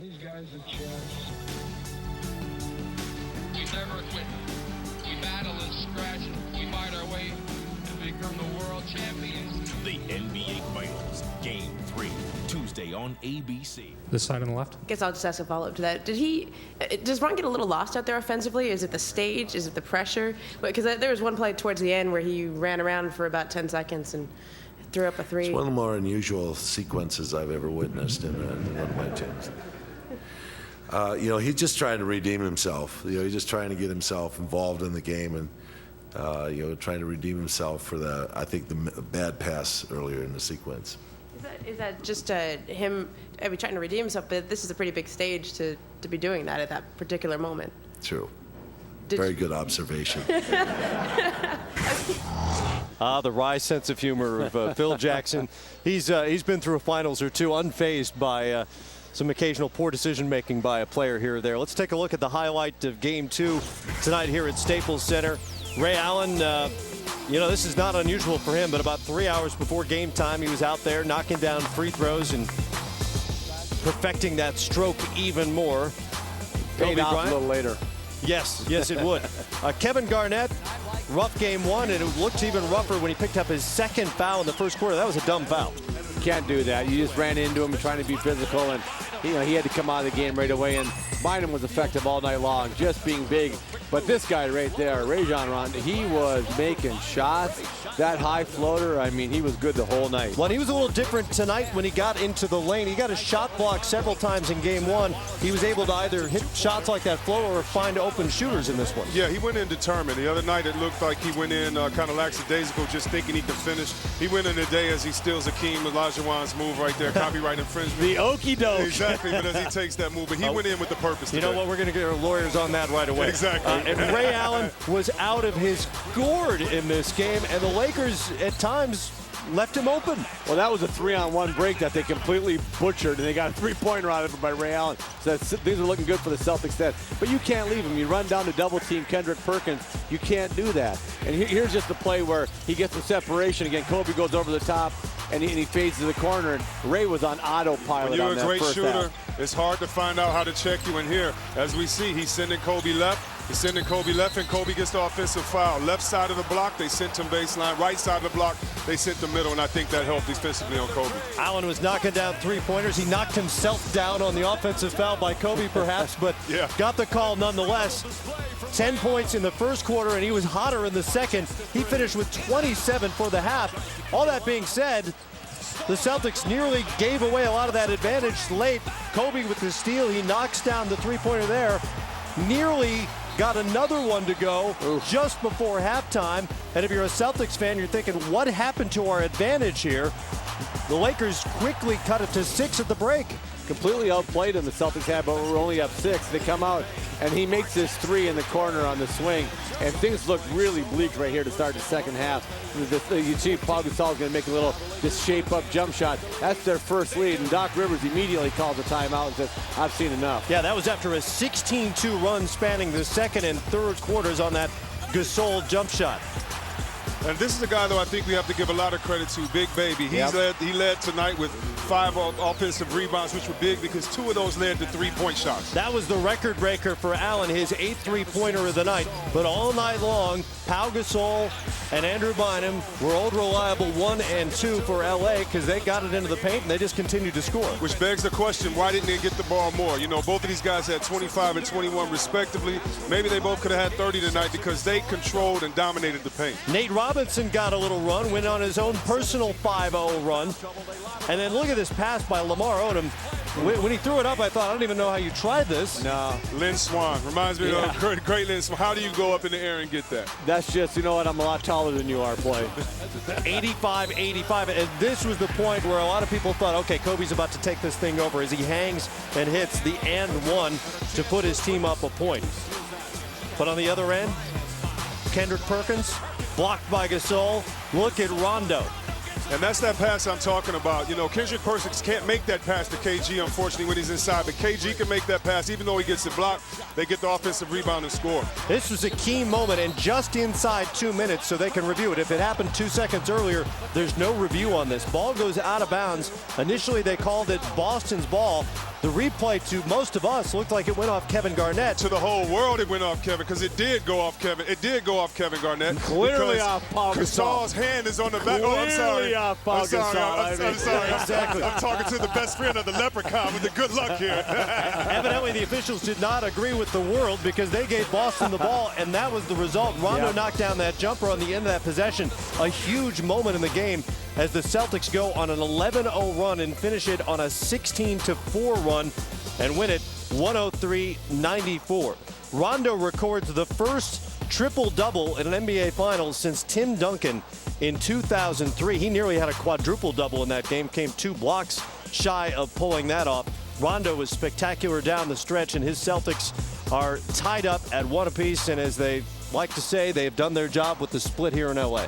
these guys a chance. We never quit. We battle and scratch. We fight our way to become the world champions. The NBA Finals, Game 3, Tuesday on ABC. This side on the left? I guess I'll just ask a follow-up to that. Does Ron get a little lost out there offensively? Is it the stage? Is it the pressure? Because there was one play towards the end where he ran around for about 10 seconds and threw up a three. It's one of the more unusual sequences I've ever witnessed in one of my teams. He's just trying to redeem himself. He's just trying to get himself involved in the game and, trying to redeem himself for the bad pass earlier in the sequence. Is that just him trying to redeem himself? But this is a pretty big stage to be doing that at that particular moment. True. Very good observation. The wry sense of humor of Phil Jackson. He's been through a finals or two unfazed by some occasional poor decision-making by a player here or there. Let's take a look at the highlight of Game 2 tonight here at Staples Center. Ray Allen, this is not unusual for him, but about 3 hours before game time, he was out there knocking down free throws and perfecting that stroke even more. Paid off a little later. Yes, it would. Kevin Garnett, rough Game 1, and it looked even rougher when he picked up his second foul in the first quarter. That was a dumb foul. You can't do that. You just ran into him trying to be physical, and he had to come out of the game right away. And Bynum was effective all night long, just being big. But this guy right there, Rajon Rondo, he was making shots. That high floater, he was good the whole night. Well, he was a little different tonight when he got into the lane. He got a shot block several times in Game 1. He was able to either hit shots like that floater or find open shooters in this one. Yeah, he went in determined. The other night it looked like he went in kind of lackadaisical, just thinking he could finish. He went in today as he steals Akeem Olajuwon's move right there, copyright infringement. The okie doke. Exactly, but as he takes that move, but he went in with the purpose today. You know what, we're going to get our lawyers on that right away. Exactly. And Ray Allen was out of his gourd in this game, and the Lakers at times left him open. Well, that was a 3-on-1 break that they completely butchered, and they got a three-pointer out of it by Ray Allen. So things are looking good for the Celtics then. But you can't leave him. You run down to double-team Kendrick Perkins. You can't do that. And here's just the play where he gets the separation. Again, Kobe goes over the top, and he fades to the corner, and Ray was on autopilot. When you're on a that great first shooter, half. it's hard to find out how to check you in here. As we see, he's sending Kobe left. He's sending Kobe left, and Kobe gets the offensive foul. Left side of the block, they sent him baseline. Right side of the block, they sent the middle, and I think that helped defensively on Kobe. Allen was knocking down three-pointers. He knocked himself down on the offensive foul by Kobe, perhaps, but got the call nonetheless. 10 points in the first quarter, and he was hotter in the second. He finished with 27 for the half. All that being said, the Celtics nearly gave away a lot of that advantage late. Kobe with the steal, he knocks down the three-pointer there. Nearly got another one to go just before halftime. And if you're a Celtics fan, you're thinking, what happened to our advantage here? The Lakers quickly cut it to 6 at the break. Completely outplayed him, the Celtics had, but we're only up 6. They come out, and he makes this three in the corner on the swing. And things look really bleak right here to start the second half. You see Paul Gasol is going to make a little just shape-up jump shot. That's their first lead, and Doc Rivers immediately calls a timeout and says, I've seen enough. Yeah, that was after a 16-2 run spanning the second and third quarters on that Gasol jump shot. And this is a guy, though, I think we have to give a lot of credit to, Big Baby. He led tonight with 5 offensive rebounds, which were big because 2 of those led to 3-point shots. That was the record breaker for Allen, his 8th three-pointer of the night. But all night long, Pau Gasol and Andrew Bynum were old reliable 1 and 2 for LA because they got it into the paint and they just continued to score. Which begs the question, why didn't they get the ball more? Both of these guys had 25 and 21 respectively. Maybe they both could have had 30 tonight because they controlled and dominated the paint. Nate Robinson got a little run, went on his own personal 5-0 run. And then look at this pass by Lamar Odom. When he threw it up, I thought, I don't even know how you tried this. No. Lynn Swan. Reminds me of great Lynn Swan. How do you go up in the air and get that? That's just, you know what, I'm a lot taller than you are, play. 85-85. And this was the point where a lot of people thought, okay, Kobe's about to take this thing over as he hangs and hits the and one to put his team up a point. But on the other end, Kendrick Perkins, blocked by Gasol. Look at Rondo. And that's that pass I'm talking about. Kendrick Perkins can't make that pass to KG, unfortunately, when he's inside. But KG can make that pass. Even though he gets it blocked, they get the offensive rebound and score. This was a key moment, and just inside 2 minutes so they can review it. If it happened 2 seconds earlier, there's no review on this. Ball goes out of bounds. Initially, they called it Boston's ball. The replay to most of us looked like it went off Kevin Garnett. To the whole world, it went off Kevin, because it did go off Kevin. It did go off Kevin Garnett. Clearly off Paul Gasol. Gasol's hand is on the back. Oh, I'm sorry. Clearly off Paul I'm sorry. Gasol. I'm sorry. Exactly. I'm talking to the best friend of the leprechaun with the good luck here. Evidently, the officials did not agree with the world because they gave Boston the ball, and that was the result. Rondo knocked down that jumper on the end of that possession. A huge moment in the game as the Celtics go on an 11-0 run and finish it on a 16-4 run and win it 103-94. Rondo records the first triple-double in an NBA Finals since Tim Duncan in 2003. He nearly had a quadruple-double in that game, came 2 blocks shy of pulling that off. Rondo was spectacular down the stretch, and his Celtics are tied up at 1 apiece, and as they like to say, they've done their job with the split here in LA.